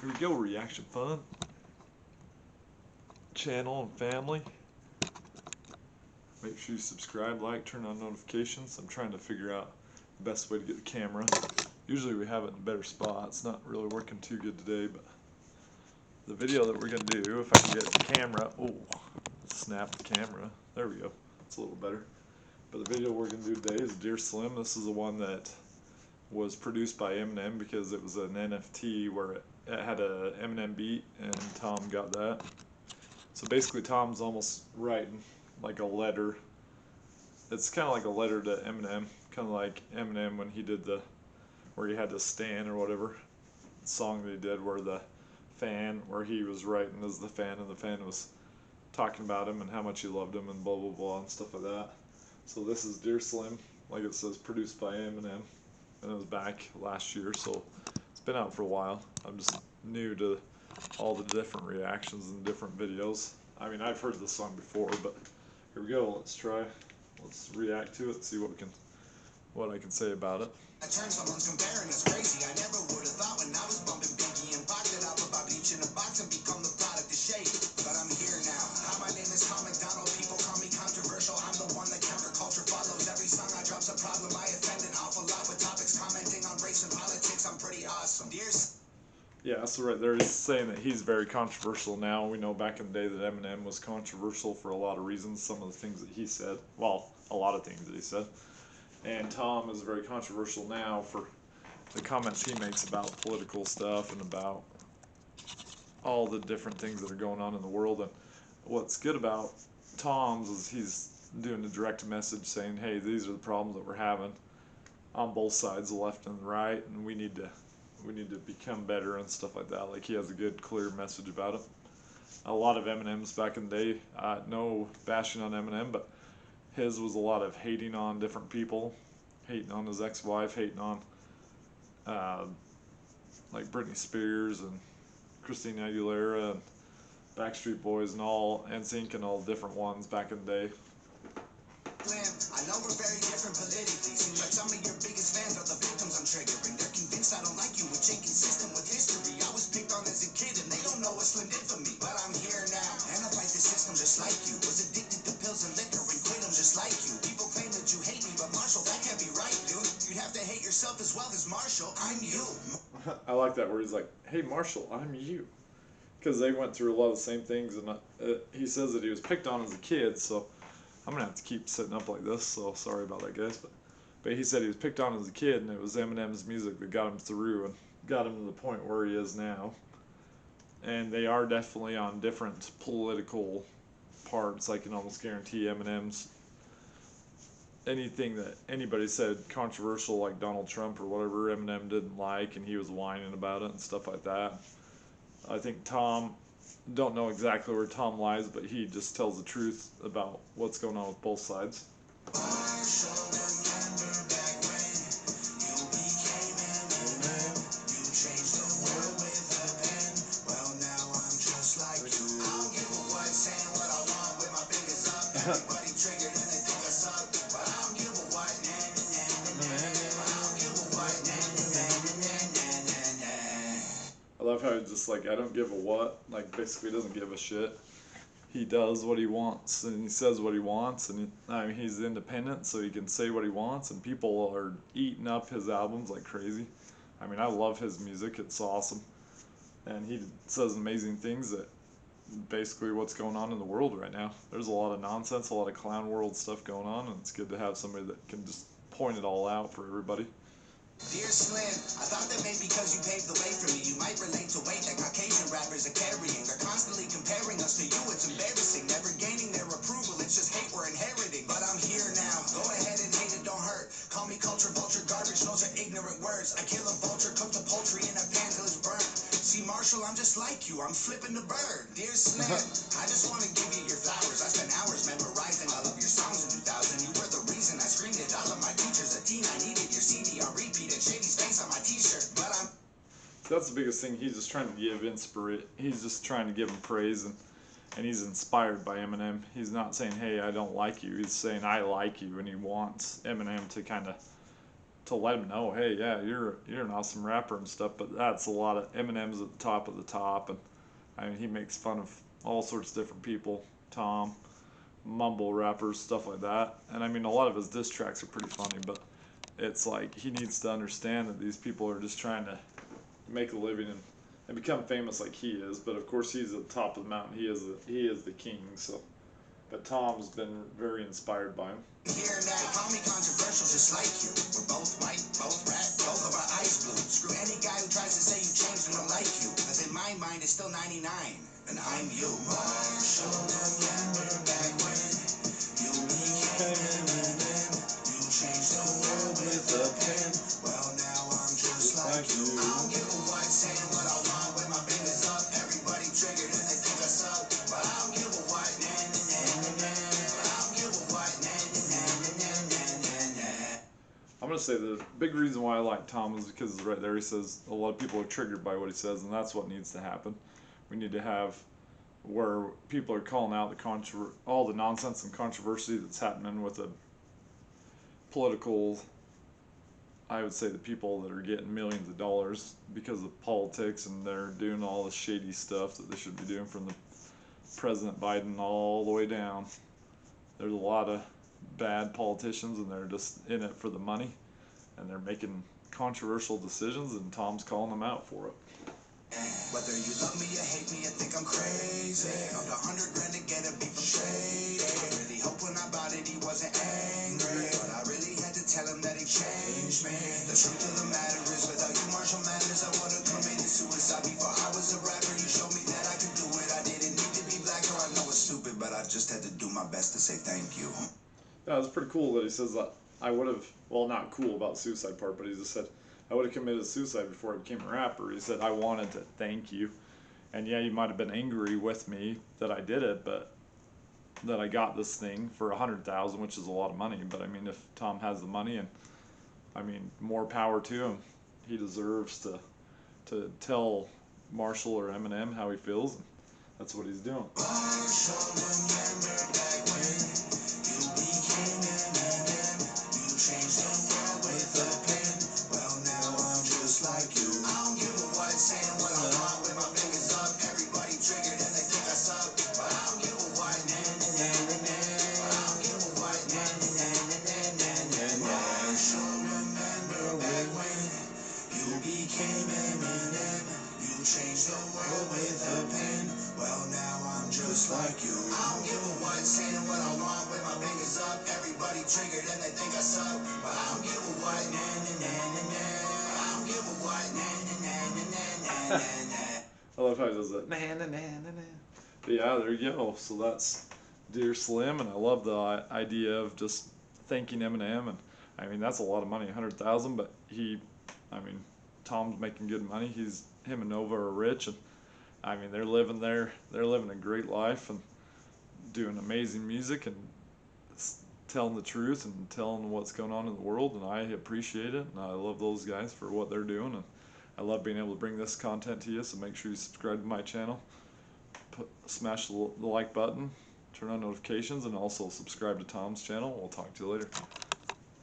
Here we go, reaction fun. Channel and family. Make sure you subscribe, like, turn on notifications. I'm trying to figure out the best way to get the camera. Usually we have it in a better spot. It's not really working too good today, but the video that we're going to do, if I can get the camera, snap the camera. There we go. It's a little better. But the video we're going to do today is Dear Slim. This is the one that was produced by Eminem because it was an NFT where it had a Eminem beat and Tom got that. So basically Tom's almost writing like a letter. It's kind of like a letter to Eminem, kind of like Eminem when he did where he had to stand or whatever song that he did where he was writing as the fan and the fan was talking about him and how much he loved him and blah blah blah and stuff like that. So this is Dear Slim, like it says, produced by Eminem, and it was back last year, so it's been out for a while. I'm just new to all the different reactions and different videos. I mean, I've heard this song before, but here we go. Let's react to it, see what I can say about it. I turned someone's comparing us crazy. I never would have thought when I was bumping Biggie and boxed it up about each in a box and become the product of shade. But I'm here now. Hi, my name is Tom Macdonald. People call me controversial. I'm the one that counterculture follows. Every song I drop's a problem. I offend an awful lot with topics commenting on race and politics. I'm pretty awesome. Yeah, so right there he's saying that he's very controversial now. We know back in the day that Eminem was controversial for a lot of reasons. Some of the things that he said, well, a lot of things that he said. And Tom is very controversial now for the comments he makes about political stuff and about all the different things that are going on in the world. And what's good about Tom's is he's doing a direct message saying, hey, these are the problems that we're having on both sides, the left and the right, and we need to become better and stuff like that. Like, he has a good, clear message about it. A lot of Eminem's back in the day, no bashing on Eminem, but his was a lot of hating on different people, hating on his ex-wife, hating on like Britney Spears and Christina Aguilera and Backstreet Boys and all NSYNC and all different ones back in the day. I know we're very different politically. Seems like some of your biggest fans are the victims I'm triggering. They're convinced I don't like you, which ain't consistent with history. I was picked on as a kid and they don't know what Slim did for me. But I'm here now, and I fight the system just like you. Was addicted to pills and liquor and quit them just like you. People claim that you hate me, but Marshall, that can't be right, dude. You'd have to hate yourself as well as Marshall. I'm you. I like that where he's like, hey Marshall, I'm you. Because they went through a lot of the same things, and he says that he was picked on as a kid, so I'm going to have to keep sitting up like this, so sorry about that, guys. But he said he was picked on as a kid, and it was Eminem's music that got him through and got him to the point where he is now. And they are definitely on different political parts. I can almost guarantee Eminem's anything that anybody said controversial, like Donald Trump or whatever, Eminem didn't like, and he was whining about it and stuff like that. I think Tom, don't know exactly where Tom lies, but he just tells the truth about what's going on with both sides. I love how he's just like, I don't give a what, like basically doesn't give a shit. He does what he wants and he says what he wants, and I mean, he's independent, so he can say what he wants, and people are eating up his albums like crazy. I mean, I love his music, it's awesome, and he says amazing things that basically what's going on in the world right now. There's a lot of nonsense, a lot of clown world stuff going on, and it's good to have somebody that can just point it all out for everybody. Dear Slim, I thought that maybe because you paved the way for me, you might relate to weight that Caucasian rappers are carrying. They're constantly comparing us to you, it's embarrassing. Never gaining their approval, it's just hate we're inheriting. But I'm here now, go ahead and hate it, don't hurt. Call me culture vulture, garbage, those are ignorant words. I kill a vulture, cook the poultry in a pan till it's burnt. See Marshall, I'm just like you, I'm flipping the bird. Dear Slim, I just want to give you your flowers. I spent hours memorizing all of your songs in 2000. You were the reason I screamed at all of my teachers. A teen, I needed your CD on repeat and Shady's face on my t-shirt. But I'm... So that's the biggest thing. He's just trying to give he's just trying to give him praise, and he's inspired by Eminem. He's not saying, hey, I don't like you. He's saying, I like you, and he wants Eminem to kind of to let him know, hey, yeah, you're an awesome rapper and stuff, but that's a lot of Eminem's at the top of the top, and I mean he makes fun of all sorts of different people, Tom, mumble rappers, stuff like that, and I mean a lot of his diss tracks are pretty funny, but it's like he needs to understand that these people are just trying to make a living and become famous like he is, but of course he's at the top of the mountain. He is the king. So, but Tom's been very inspired by him. Here now, call me controversial just like you. We're both white, both rap, both of our eyes blue. Screw any guy who tries to say you changed and don't like you. Cause in my mind it's still 99, and I'm you. Marshall, remember back when you became Eminem. You changed the world with a pen. Well now I'm just like you. I don't give a what, saying what I want with my fingers up. Everybody triggered and they think I suck. But I don't give a what, nah, nah, nah, nah, nah. But I don't give a what, nah, nah, nah, nah, nah, nah, nah. I'm gonna say the big reason why I like Tom is because right there he says a lot of people are triggered by what he says, and that's what needs to happen. We need to have where people are calling out all the nonsense and controversy that's happening with the political, I would say the people that are getting millions of dollars because of politics, and they're doing all the shady stuff that they should be doing, from the President Biden all the way down. There's a lot of bad politicians, and they're just in it for the money, and they're making controversial decisions, and Tom's calling them out for it. Whether you love me or hate me, I think I'm crazy. About 100 grand to get a beat from Shady. I really hope when I bought it he wasn't angry, but I really had to tell him that he changed me. The truth of the matter is, without you, Marshall Mathers, I would've committed suicide before I was a rapper. You showed me that I could do it. I didn't need to be black, or I know it's stupid, but I just had to do my best to say thank you. Yeah, it's pretty cool that he says that I would have, well, not cool about the suicide part, but he just said, I would have committed suicide before I became a rapper. He said, I wanted to thank you. And yeah, you might have been angry with me that I did it, but that I got this thing for $100,000, which is a lot of money. But I mean, if Tom has the money, and I mean, more power to him. He deserves to tell Marshall or Eminem how he feels, and that's what he's doing. Marshall, remember back when you became Eminem. You changed the world with a pen. Well, now I'm just like you. I don't give a what, saying what I want with my fingers up. Everybody triggered and they think I suck. But I don't give a what, nah, nah, nah, nah, nah. But I don't give a what, nah, nah, nah, nah, nah, nah, nah. Marshall, remember back when you became Eminem. You changed the world with a pen. Well, now I'm just like you. I don't give a what, saying what I want with my fingers up. Everybody triggered and they think I suck. But I don't give a what, nah, nah, nah, nah, nah. I don't give a what, nah, nah, nah, nah, nah, nah, nah. I love how he does that. Nah, nah, nah, nah, nah. But yeah, there you go. So that's Dear Slim, and I love the idea of just thanking Eminem, and I mean that's a lot of money, 100,000. But I mean, Tom's making good money. Him and Nova are rich, and I mean they're living a great life and doing amazing music and telling the truth and telling what's going on in the world, and I appreciate it, and I love those guys for what they're doing, and I love being able to bring this content to you. So make sure you subscribe to my channel, smash the like button, turn on notifications, and also subscribe to Tom's channel. We'll talk to you later.